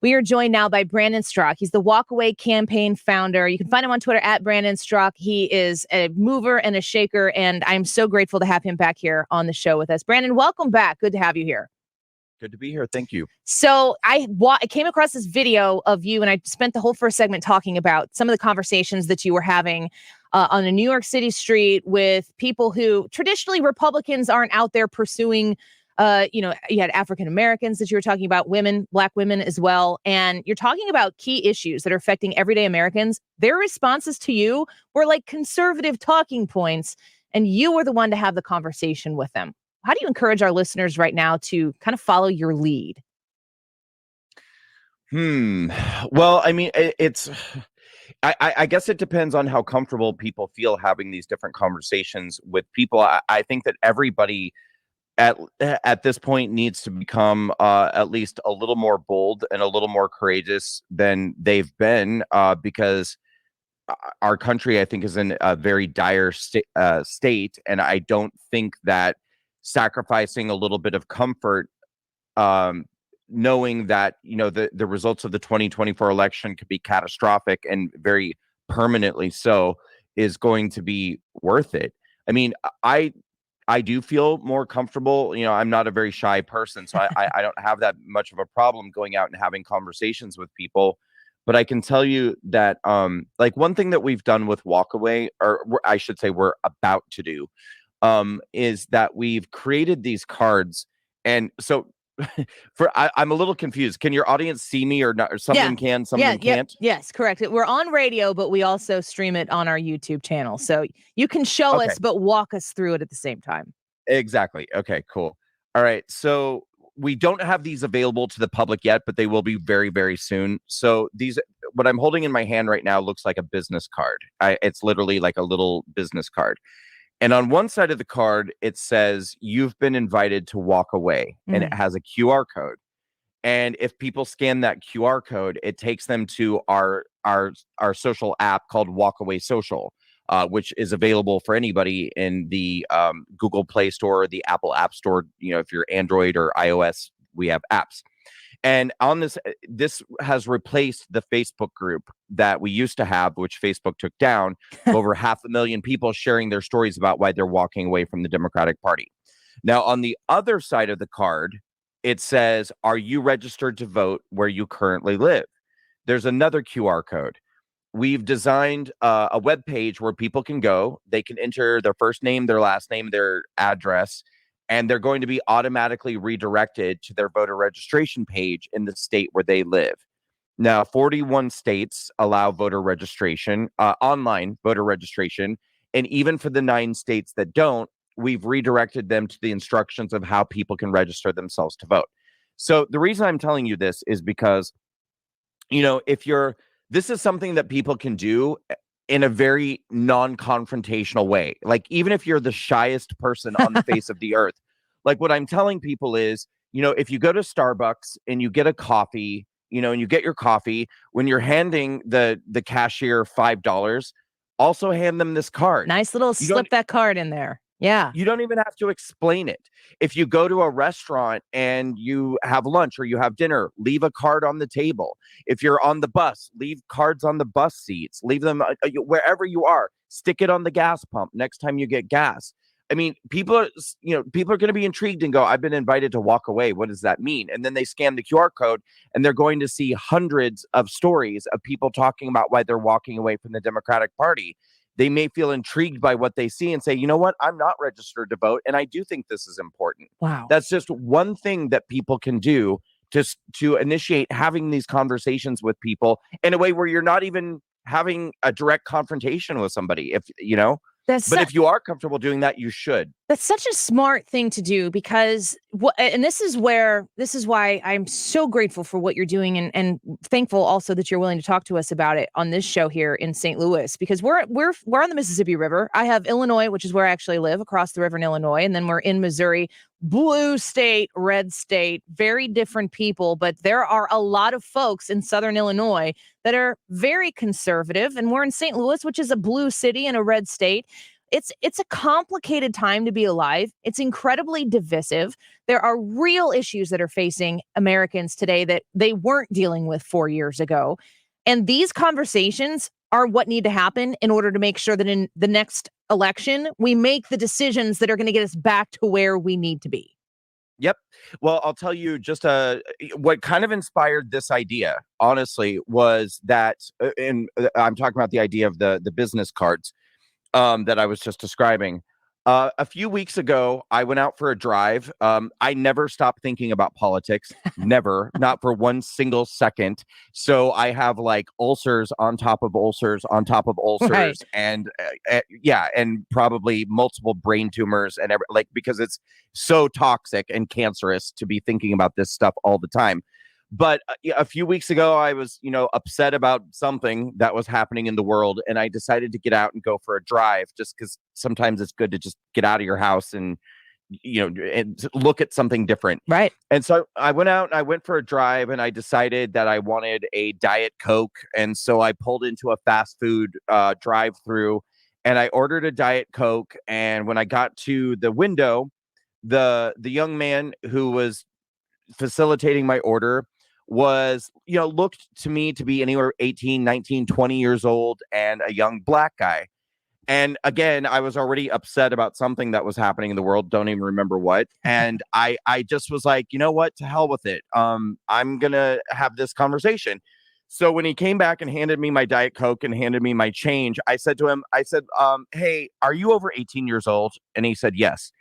We are joined now by Brandon Straka. He's the Walkaway campaign founder. You can find him on Twitter at Brandon Straka. He is a mover and a shaker, and I'm so grateful to have him back here on the show with us. Brandon, welcome back. Good to have you here. Good to be here. Thank you. So I came across this video of you, and I spent the whole first segment talking about some of the conversations that you were having on a New York City street with people who traditionally Republicans aren't out there pursuing. You had African Americans that you were talking about, women, Black women as well. And you're talking about key issues that are affecting everyday Americans. Their responses to you were like conservative talking points, and you were the one to have the conversation with them. How do you encourage our listeners right now to kind of follow your lead? Well, I mean, I guess it depends on how comfortable people feel having these different conversations with people. I think that everybody at this point needs to become at least a little more bold and a little more courageous than they've been, because our country, I think, is in a very dire state. And I don't think that sacrificing a little bit of comfort, knowing that, the results of the 2024 election could be catastrophic and very permanently so, is going to be worth it. I mean, I do feel more comfortable. I'm not a very shy person, so I don't have that much of a problem going out and having conversations with people. But I can tell you that, like, one thing that we've done with Walkaway, or I should say we're about to do, is that we've created these cards. And so I'm a little confused. Can your audience see me or not? Or some of them can, some of them can't? Yes, correct. We're on radio, but we also stream it on our YouTube channel. So you can show us, but walk us through it at the same time. Exactly. Okay, cool. All right. So we don't have these available to the public yet, but they will be very, very soon. So what I'm holding in my hand right now looks like a business card. It's literally like a little business card. And on one side of the card, it says, "You've been invited to walk away." And it has a QR code. And if people scan that QR code, it takes them to our social app called Walkaway Social, which is available for anybody in the Google Play Store or the Apple App Store. If you're Android or iOS, we have apps. And on this has replaced the Facebook group that we used to have, which Facebook took down, over 500,000 people sharing their stories about why they're walking away from the Democratic Party. Now, on the other side of the card, it says, "Are you registered to vote where you currently live?" There's another QR code. We've designed a web page where people can go. They can enter their first name, their last name, their address, and they're going to be automatically redirected to their voter registration page in the state where they live. Now, 41 states allow voter registration, online voter registration. And even for the 9 states that don't, we've redirected them to the instructions of how people can register themselves to vote. So the reason I'm telling you this is because, this is something that people can do in a very non-confrontational way. Like, even if you're the shyest person on the face of the earth, like, what I'm telling people is, if you go to Starbucks and you get a coffee, and you get your coffee, when you're handing the cashier $5, also hand them this card. Nice little slip that card in there. Yeah. You don't even have to explain it. If you go to a restaurant and you have lunch or you have dinner, leave a card on the table. If you're on the bus, leave cards on the bus seats. Leave them wherever you are. Stick it on the gas pump next time you get gas. I mean, people are going to be intrigued and go, "I've been invited to walk away. What does that mean?" And then they scan the QR code and they're going to see hundreds of stories of people talking about why they're walking away from the Democratic Party. They may feel intrigued by what they see and say, "You know what? I'm not registered to vote, and I do think this is important." Wow. That's just one thing that people can do to initiate having these conversations with people in a way where you're not even having a direct confrontation with somebody. If if you are comfortable doing that, you should. That's such a smart thing to do, because and this is why I'm so grateful for what you're doing, and thankful also that you're willing to talk to us about it on this show here in St. Louis, because we're on the Mississippi River. I have Illinois, which is where I actually live, across the river in Illinois, and then we're in Missouri. Blue state, red state, very different people, but there are a lot of folks in Southern Illinois that are very conservative, and we're in St. Louis, which is a blue city and a red state. it's a complicated time to be alive. It's incredibly divisive. There are real issues that are facing Americans today that they weren't dealing with 4 years ago. And these conversations are what need to happen in order to make sure that in the next election, we make the decisions that are going to get us back to where we need to be. Yep. Well, I'll tell you just what kind of inspired this idea, honestly, was that, and I'm talking about the idea of the business cards that I was just describing. A few weeks ago, I went out for a drive. I never stopped thinking about politics, never, not for one single second. So I have like ulcers on top of ulcers on top of Right. ulcers, and yeah, and probably multiple brain tumors and like because it's so toxic and cancerous to be thinking about this stuff all the time. But a few weeks ago, I was, upset about something that was happening in the world, and I decided to get out and go for a drive, just because sometimes it's good to just get out of your house and, and look at something different. Right. And so I went out and I went for a drive, and I decided that I wanted a Diet Coke, and so I pulled into a fast food drive-through, and I ordered a Diet Coke. And when I got to the window, the young man who was facilitating my order was, looked to me to be anywhere 18, 19, 20 years old, and a young black guy. And again, I was already upset about something that was happening in the world. Don't even remember what. And I just was like, you know what? To hell with it. I'm going to have this conversation. So when he came back and handed me my Diet Coke and handed me my change, I said to him, hey, are you over 18 years old? And he said, yes.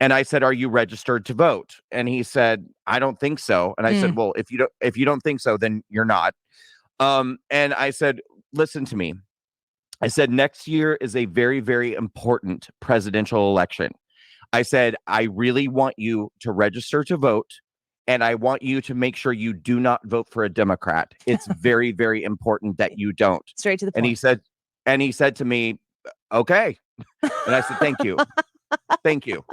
And I said, "Are you registered to vote?" And he said, "I don't think so." And I said, Mm. "Well, if you don't think so, then you're not." And I said, "Listen to me." I said, "Next year is a very, very important presidential election." I said, "I really want you to register to vote, and I want you to make sure you do not vote for a Democrat. It's very, very important that you don't." Straight to the And he point. said, and he said to me, "Okay." And I said, "Thank you. Thank you."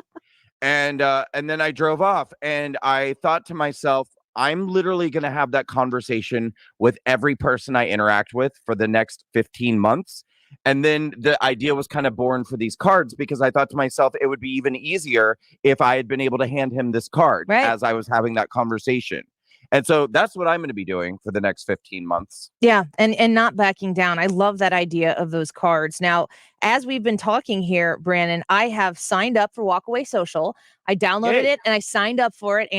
And then I drove off, and I thought to myself, I'm literally going to have that conversation with every person I interact with for the next 15 months. And then the idea was kind of born for these cards, because I thought to myself it would be even easier if I had been able to hand him this card Right. as I was having that conversation. And so that's what I'm going to be doing for the next 15 months. Yeah, and not backing down. I love that idea of those cards. Now, as we've been talking here, Brandon, I have signed up for Walkaway Social. I downloaded Yay. it and I signed up for it.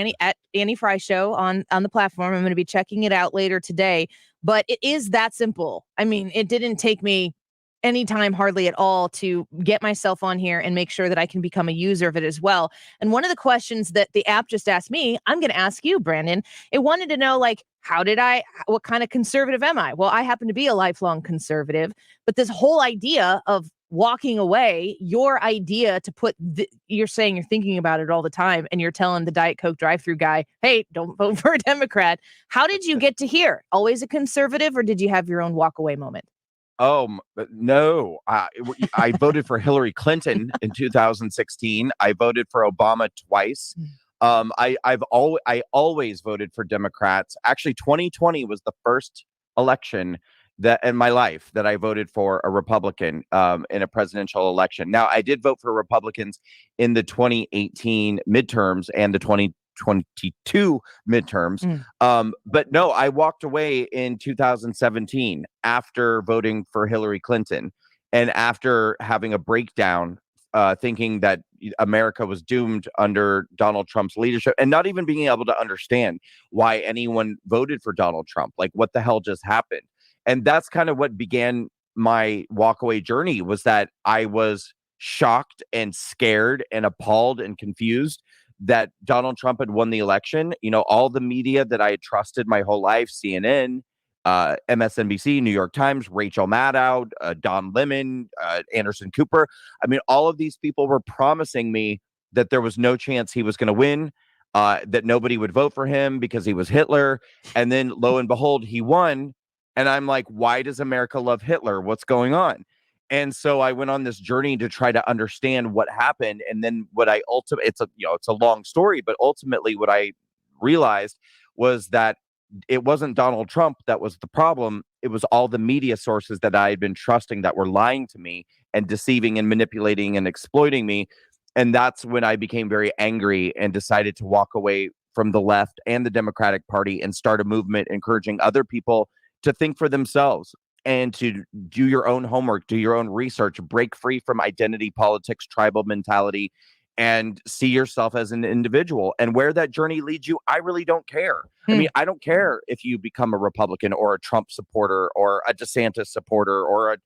Annie Fry Show on the platform. I'm going to be checking it out later today. But it is that simple. I mean, it didn't take me any time hardly at all to get myself on here and make sure that I can become a user of it as well. And one of the questions that the app just asked me, I'm going to ask you, Brandon. It wanted to know, like, what kind of conservative am I? Well, I happen to be a lifelong conservative, but this whole idea of walking away, your idea to you're saying you're thinking about it all the time, and you're telling the Diet Coke drive-through guy, hey, don't vote for a Democrat. How did you get to here? Always a conservative, or did you have your own walkaway moment? No. I voted for Hillary Clinton in 2016. I voted for Obama twice. Mm. I always voted for Democrats. Actually, 2020 was the first election that in my life that I voted for a Republican in a presidential election. Now, I did vote for Republicans in the 2018 midterms and the 2022 midterms. Mm. But no, I walked away in 2017 after voting for Hillary Clinton, and after having a breakdown, thinking that America was doomed under Donald Trump's leadership, and not even being able to understand why anyone voted for Donald Trump. Like, what the hell just happened? And that's kind of what began my walkaway journey, was that I was shocked and scared and appalled and confused that Donald Trump had won the election. All the media that I had trusted my whole life, CNN, MSNBC, New York Times, Rachel Maddow, Don Lemon, Anderson Cooper. I mean, all of these people were promising me that there was no chance he was going to win, that nobody would vote for him because he was Hitler. And then lo and behold, he won. And I'm like, why does America love Hitler? What's going on? And so I went on this journey to try to understand what happened. And then what I ultimately, it's a long story, but ultimately what I realized was that it wasn't Donald Trump that was the problem. It was all the media sources that I had been trusting that were lying to me and deceiving and manipulating and exploiting me. And that's when I became very angry and decided to walk away from the left and the Democratic Party and start a movement encouraging other people to think for themselves and to do your own homework, do your own research, break free from identity politics, tribal mentality, and see yourself as an individual. And where that journey leads you, I really don't care. I mean, I don't care if you become a Republican or a Trump supporter or a DeSantis supporter or a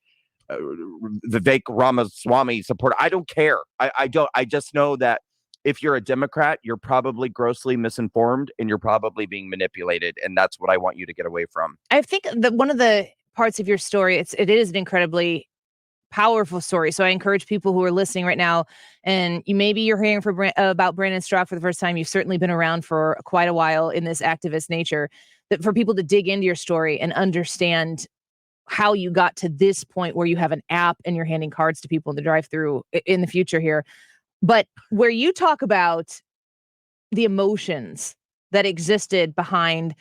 Vivek Ramaswamy supporter. I don't care. I don't. I just know that if you're a Democrat, you're probably grossly misinformed and you're probably being manipulated. And that's what I want you to get away from. I think that one of the parts of your story, it is an incredibly powerful story. So I encourage people who are listening right now, and you're hearing about Brandon Straka for the first time. You've certainly been around for quite a while in this activist nature. That for people to dig into your story and understand how you got to this point where you have an app and you're handing cards to people in the drive-through in the future here. But where you talk about the emotions that existed behind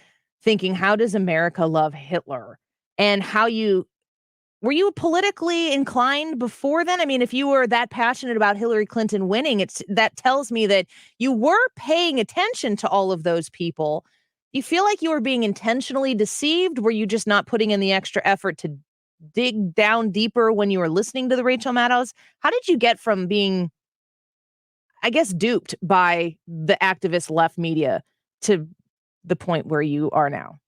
thinking, how does America love Hitler? And were you politically inclined before then? I mean, if you were that passionate about Hillary Clinton winning, that tells me that you were paying attention to all of those people. You feel like you were being intentionally deceived? Were you just not putting in the extra effort to dig down deeper when you were listening to the Rachel Maddows? How did you get from being, I guess, duped by the activist left media to the point where you are now?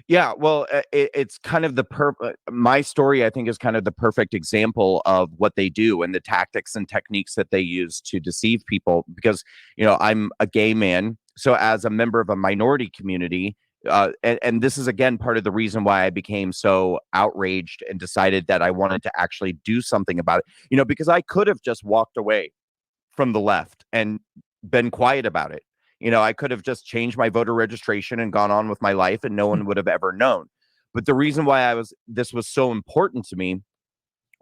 Yeah, well, it's kind of my story, I think, is kind of the perfect example of what they do and the tactics and techniques that they use to deceive people. Because, I'm a gay man. So as a member of a minority community, and this is, again, part of the reason why I became so outraged and decided that I wanted to actually do something about it, because I could have just walked away from the left and been quiet about it. I could have just changed my voter registration and gone on with my life and no one would have ever known. But the reason why this was so important to me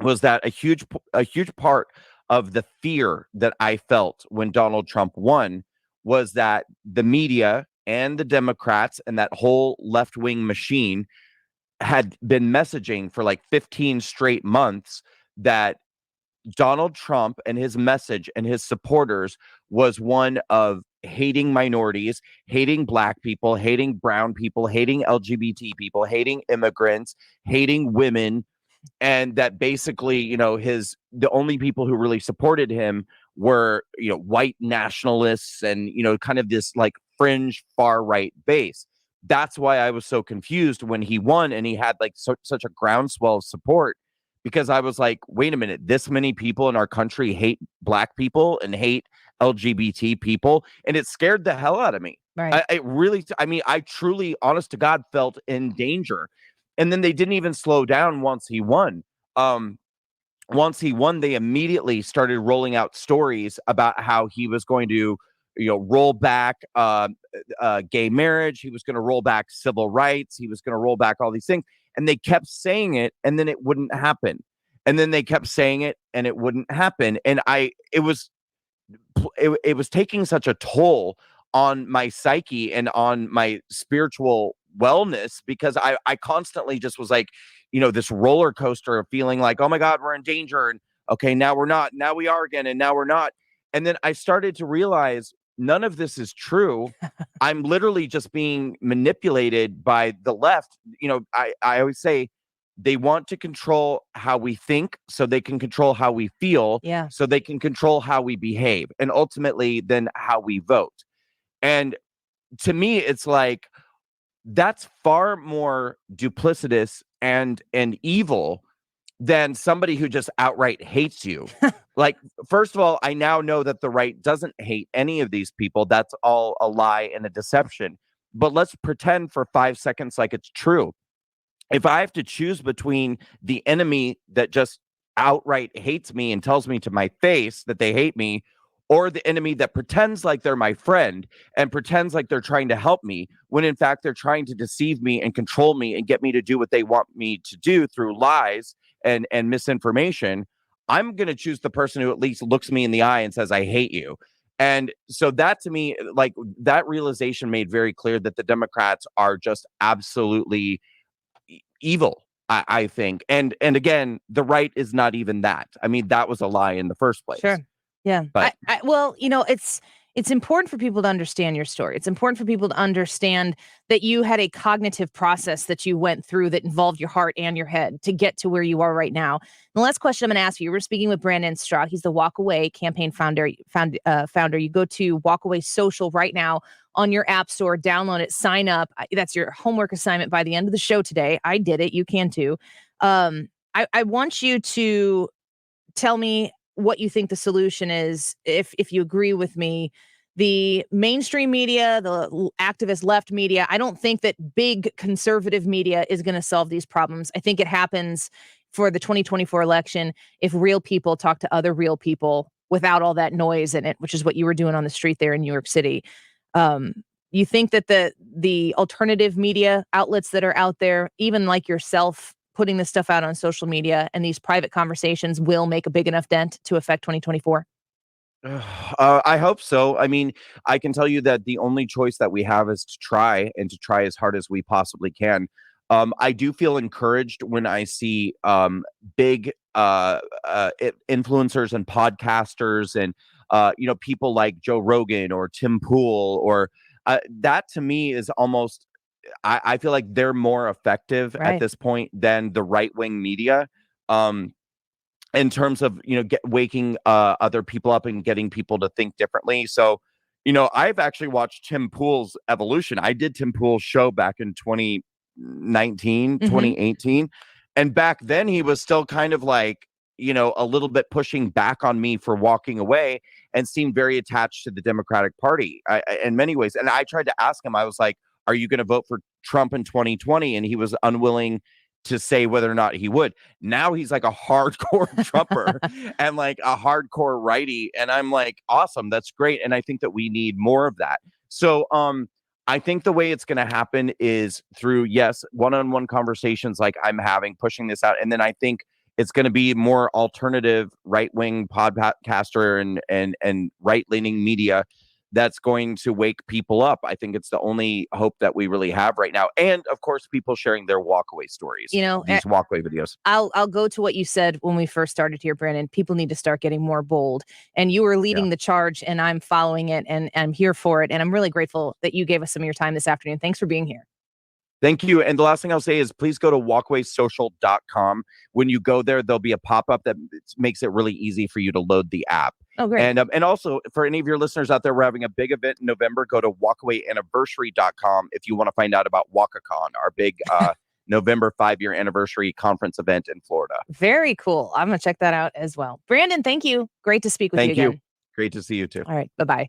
was that a huge part of the fear that I felt when Donald Trump won was that the media and the Democrats and that whole left-wing machine had been messaging for like 15 straight months that Donald Trump and his message and his supporters was one of hating minorities, hating black people, hating brown people, hating LGBT people, hating immigrants, hating women, and that basically, the only people who really supported him were, white nationalists and, kind of this like fringe far right base. That's why I was so confused when he won and he had like such a groundswell of support, because I was like, wait a minute, this many people in our country hate black people and hate LGBT people. And it scared the hell out of me. Right. I truly, honest to God, felt in danger. And then they didn't even slow down once he won. Once he won, they immediately started rolling out stories about how he was going to, roll back gay marriage. He was going to roll back civil rights. He was going to roll back all these things. And they kept saying it, and then it wouldn't happen. And then they kept saying it, and it wouldn't happen. And it was taking such a toll on my psyche and on my spiritual wellness, because I constantly just was like, this roller coaster of feeling like, oh my God, we're in danger. And okay, now we're not. Now we are again. And now we're not. And then I started to realize none of this is true. I'm literally just being manipulated by the left. I always say they want to control how we think so they can control how we feel, Yeah. so they can control how we behave, and ultimately then how we vote. And to me, it's like, that's far more duplicitous and evil than somebody who just outright hates you. Like, first of all, I now know that the right doesn't hate any of these people. That's all a lie and a deception. But let's pretend for 5 seconds like it's true. If I have to choose between the enemy that just outright hates me and tells me to my face that they hate me, or the enemy that pretends like they're my friend and pretends like they're trying to help me, when in fact they're trying to deceive me and control me and get me to do what they want me to do through lies and misinformation, I'm going to choose the person who at least looks me in the eye and says, I hate you. And so that to me, like that realization made very clear that the Democrats are just absolutely evil. I think, and again, the right is not even that. I mean, that was a lie in the first place. Sure. Yeah. But Well, it's important for people to understand your story. It's important for people to understand that you had a cognitive process that you went through that involved your heart and your head to get to where you are right now. The last question I'm going to ask you, we're speaking with Brandon Straka. He's the Walk Away campaign founder. You go to Walk Away Social right now on your app store, download it, sign up. That's your homework assignment by the end of the show today. I did it. You can too. I want you to tell me what you think the solution is, if you agree with me. The mainstream media, the activist left media, I don't think that big conservative media is going to solve these problems. I think it happens for the 2024 election if real people talk to other real people without all that noise in it, which is what you were doing on the street there in New York City. Um, you think that the alternative media outlets that are out there, even like yourself, putting this stuff out on social media and these private conversations will make a big enough dent to affect 2024? I hope so. I mean, I can tell you that the only choice that we have is to try and to try as hard as we possibly can. I do feel encouraged when I see big influencers and podcasters and people like Joe Rogan or Tim Pool or that to me is almost I feel like they're more effective at Right. this point than the right wing media. Um, in terms of waking other people up and getting people to think differently. So I've actually watched Tim Pool's evolution. I did Tim Pool's show back in 2019, Hmm. 2018, and back then he was still kind of like a little bit pushing back on me for walking away and seemed very attached to the Democratic Party in many ways. And I tried to ask him, I was like, are you going to vote for Trump in 2020? And he was unwilling to say whether or not he would. Now he's like a hardcore Trumper and like a hardcore righty. And I'm like, awesome. That's great. And I think that we need more of that. So I think the way it's going to happen is through, yes, one-on-one conversations like I'm having, pushing this out. And then I think it's going to be more alternative right-wing podcaster and right-leaning media that's going to wake people up. I think it's the only hope that we really have right now. And of course, people sharing their walkaway stories, You know, these walkaway videos. I'll go to what you said when we first started here, Brandon. People need to start getting more bold. And you were Yeah. leading the charge, and I'm following it, and I'm here for it. And I'm really grateful that you gave us some of your time this afternoon. Thanks for being here. Thank you. And the last thing I'll say is please go to walkawaysocial.com. When you go there, there'll be a pop-up that makes it really easy for you to load the app. Oh, great. And also for any of your listeners out there, we're having a big event in November. Go to walkawayanniversary.com if you want to find out about WalkaCon, our big November 5-year anniversary conference event in Florida. Very cool. I'm going to check that out as well. Brandon, thank you. Great to speak with you Thank you. again. Great to see you too. All right. Bye-bye.